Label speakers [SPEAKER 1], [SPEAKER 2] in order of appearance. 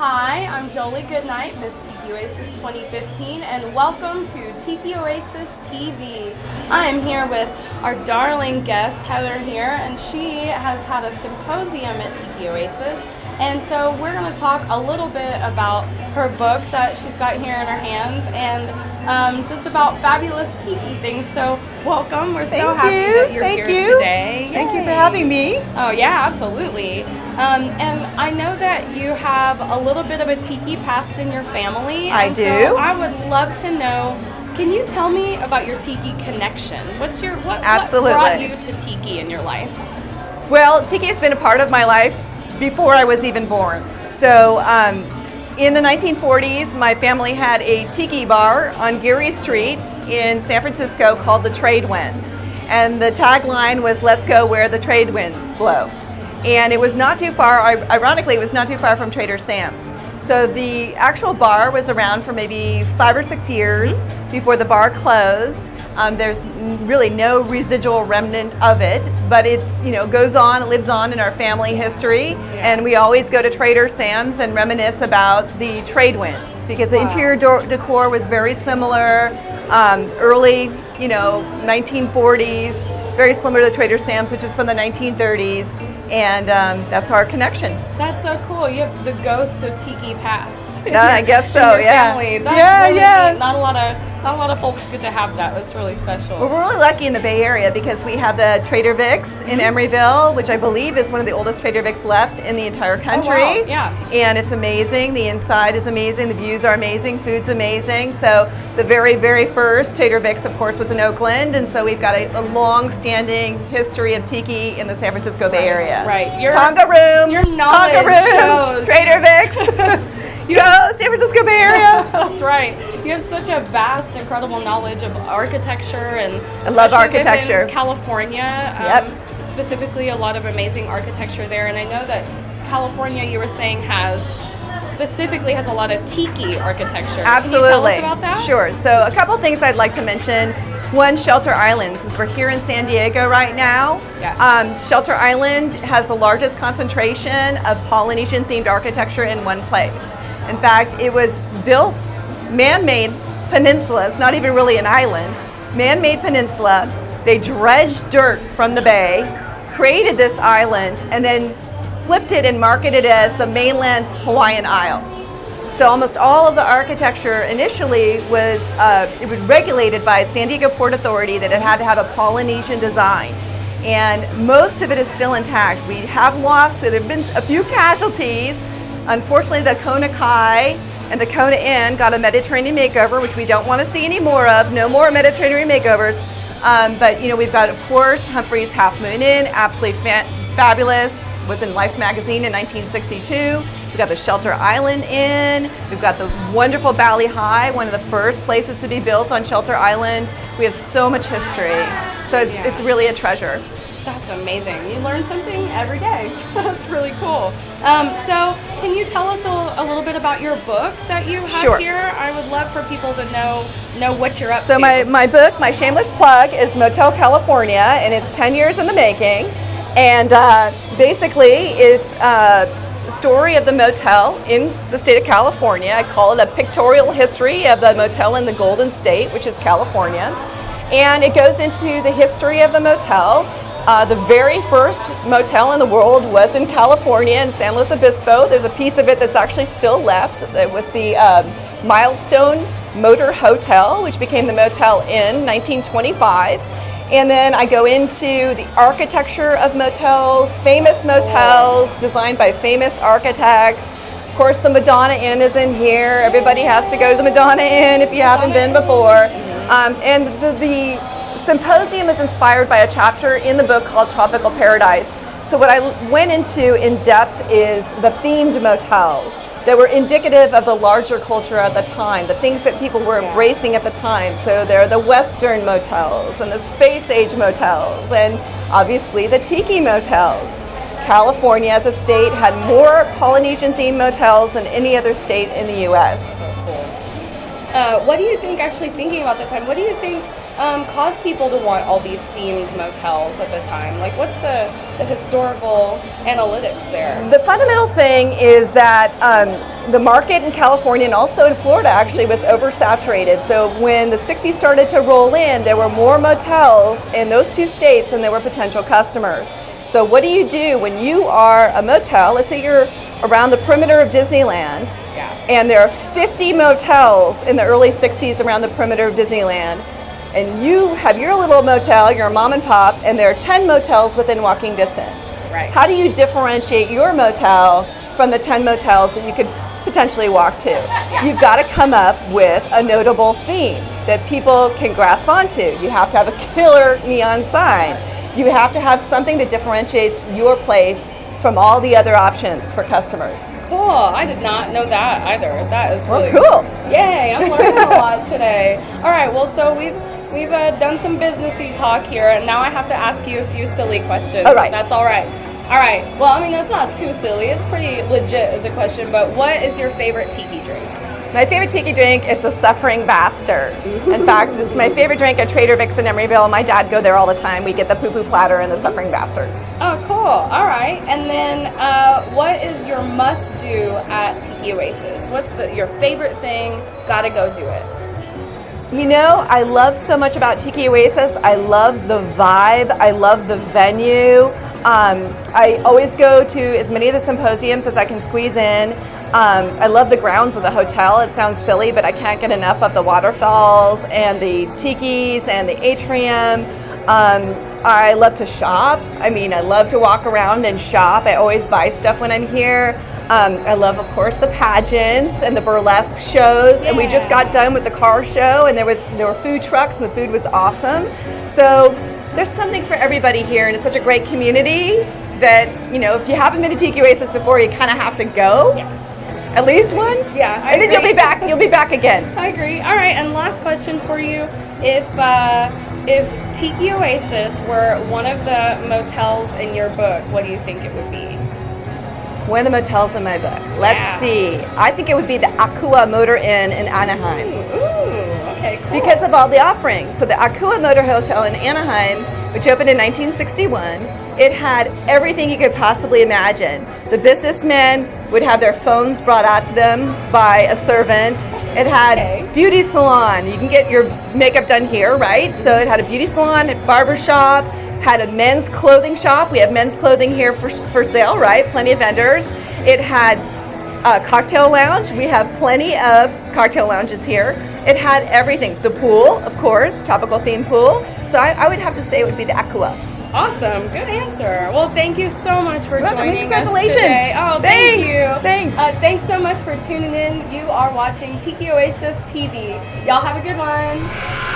[SPEAKER 1] Hi, I'm Jolie Goodnight, Miss Tiki Oasis 2015, and welcome to Tiki Oasis TV. I am here with our darling guest, Heather here, and she has had a symposium at Tiki Oasis. And so we're going to talk a little bit about her book that she's got here in her hands and just about fabulous tiki things. So welcome. We're so happy that you're here today.
[SPEAKER 2] Thank you for having me.
[SPEAKER 1] Oh yeah, absolutely. And I know that you have a little bit of a tiki past in your family.
[SPEAKER 2] I do.
[SPEAKER 1] So I would love to know, can you tell me about your tiki connection? What brought you to tiki in your life?
[SPEAKER 2] Well, tiki has been a part of my life before I was even born. So in the 1940s, my family had a tiki bar on Geary Street in San Francisco called the Trade Winds. And the tagline was, "Let's go where the trade winds blow." And it was not too far, ironically, it was not too far from Trader Sam's. So the actual bar was around for maybe 5 or 6 years before the bar closed. There's really no residual remnant of it, but it's, goes on, it lives on in our family history. And we always go to Trader Sam's and reminisce about the trade winds because the interior decor was very similar, early, 1940s, very similar to Trader Sam's, which is from the 1930s. And that's our connection.
[SPEAKER 1] That's so cool. You have the ghost of tiki past.
[SPEAKER 2] I guess so. Yeah.
[SPEAKER 1] Family. That's really neat. Not a lot of folks get to have that. That's really special.
[SPEAKER 2] Well, we're really lucky in the Bay Area because we have the Trader Vic's in Emeryville, which I believe is one of the oldest Trader Vic's left in the entire country.
[SPEAKER 1] Oh, wow. Yeah.
[SPEAKER 2] And it's amazing. The inside is amazing. The views are amazing. Food's amazing. So the very, very first Trader Vic's, of course, was in Oakland, and so we've got a long-standing history of tiki in the San Francisco Bay Area.
[SPEAKER 1] Right.
[SPEAKER 2] Tonga Room.
[SPEAKER 1] Your knowledge shows.
[SPEAKER 2] Trader Vic's. Go San Francisco Bay Area.
[SPEAKER 1] That's right. You have such a vast, incredible knowledge of architecture, and
[SPEAKER 2] I love architecture.
[SPEAKER 1] In California, specifically, a lot of amazing architecture there. And I know that California, you were saying, specifically has a lot of tiki architecture.
[SPEAKER 2] Absolutely.
[SPEAKER 1] Can you tell us about that?
[SPEAKER 2] Sure. So a couple things I'd like to mention. One, Shelter Island, since we're here in San Diego right now.
[SPEAKER 1] Yes.
[SPEAKER 2] Shelter Island has the largest concentration of Polynesian-themed architecture in one place. In fact, it was built, man-made peninsula. It's not even really an island. Man-made peninsula. They dredged dirt from the bay, created this island, and then flipped it and marketed it as the mainland's Hawaiian Isle. So almost all of the architecture initially was regulated by San Diego Port Authority that it had to have a Polynesian design. And most of it is still intact. We have there have been a few casualties. Unfortunately, the Kona Kai and the Kona Inn got a Mediterranean makeover, which we don't want to see any more of. No more Mediterranean makeovers. But we've got, of course, Humphrey's Half Moon Inn, absolutely fabulous. Was in Life magazine in 1962. We've got the Shelter Island Inn. We've got the wonderful Bali High, one of the first places to be built on Shelter Island. We have so much history. So it's really a treasure.
[SPEAKER 1] That's amazing. You learn something every day. That's really cool. So can you tell us a little bit about your book that you have here? I would love for people to know what you're up to.
[SPEAKER 2] So my book, my shameless plug, is Motel California, and it's 10 years in the making. And basically, it's a story of the motel in the state of California. I call it a pictorial history of the motel in the Golden State, which is California. And it goes into the history of the motel. The very first motel in the world was in California, in San Luis Obispo. There's a piece of it that's actually still left. It was the Milestone Motor Hotel, which became the Motel Inn, 1925. And then I go into the architecture of motels, famous motels designed by famous architects. Of course, the Madonna Inn is in here. Everybody has to go to the Madonna Inn if you haven't been before. And the symposium is inspired by a chapter in the book called Tropical Paradise. So what I went into in depth is the themed motels that were indicative of the larger culture at the time, the things that people were embracing at the time. So there are the Western motels and the Space Age motels and obviously the Tiki motels. California as a state had more Polynesian themed motels than any other state in the US.
[SPEAKER 1] So cool. What do you think, actually thinking about the time, what do you think caused people to want all these themed motels at the time? Like, what's the historical analytics there?
[SPEAKER 2] The fundamental thing is that the market in California and also in Florida actually was oversaturated. So when the 60s started to roll in, there were more motels in those two states than there were potential customers. So what do you do when you are a motel? Let's say you're around the perimeter of Disneyland, and there are 50 motels in the early 60s around the perimeter of Disneyland, and you have your little motel, you're a mom and pop, and there are 10 motels within walking distance.
[SPEAKER 1] Right.
[SPEAKER 2] How do you differentiate your motel from the 10 motels that you could potentially walk to? You've got to come up with a notable theme that people can grasp onto. You have to have a killer neon sign. You have to have something that differentiates your place from all the other options for customers.
[SPEAKER 1] Cool. I did not know that either. That is really
[SPEAKER 2] cool.
[SPEAKER 1] Yay! I'm learning a lot today. All right. Well, so we've done some businessy talk here, and now I have to ask you a few silly questions.
[SPEAKER 2] All right.
[SPEAKER 1] If that's all right. All right. Well, I mean, that's not too silly. It's pretty legit as a question. But what is your favorite tiki drink?
[SPEAKER 2] My favorite tiki drink is the Suffering Bastard. In fact, it's my favorite drink at Trader Vic's in Emeryville. My dad go there all the time. We get the poo-poo platter and the Suffering Bastard.
[SPEAKER 1] Oh, cool. All right. And then what is your must-do at Tiki Oasis? What's your favorite thing? Gotta go do it.
[SPEAKER 2] You know, I love so much about Tiki Oasis. I love the vibe. I love the venue. I always go to as many of the symposiums as I can squeeze in. I love the grounds of the hotel. It sounds silly, but I can't get enough of the waterfalls and the tikis and the atrium. I love to shop. I mean, I love to walk around and shop. I always buy stuff when I'm here. I love, of course, the pageants and the burlesque shows. Yeah. And we just got done with the car show, and there were food trucks, and the food was awesome. So there's something for everybody here, and it's such a great community that, you know, if you haven't been to Tiki Oasis before, you kind of have to go. Yeah. At least once?
[SPEAKER 1] Yeah,
[SPEAKER 2] I think you'll be back. You'll be back again.
[SPEAKER 1] I agree. All right, and last question for you. If Tiki Oasis were one of the motels in your book, what do you think it would be?
[SPEAKER 2] One of the motels in my book. Let's see. I think it would be the Akua Motor Inn in Anaheim.
[SPEAKER 1] Ooh, okay, cool.
[SPEAKER 2] Because of all the offerings. So the Akua Motor Hotel in Anaheim, which opened in 1961, it had everything you could possibly imagine. The businessmen would have their phones brought out to them by a servant. It had beauty salon. You can get your makeup done here, right? So it had a beauty salon, a barber shop, had a men's clothing shop. We have men's clothing here for sale, right? Plenty of vendors. It had a cocktail lounge. We have plenty of cocktail lounges here. It had everything. The pool, of course, tropical theme pool. So I would have to say it would be the Aqua.
[SPEAKER 1] Awesome. Good answer. Well, thank you so much for joining
[SPEAKER 2] Congratulations.
[SPEAKER 1] us today. Oh, thank you.
[SPEAKER 2] Thanks.
[SPEAKER 1] Thanks so much for tuning in. You are watching Tiki Oasis TV. Y'all have a good one.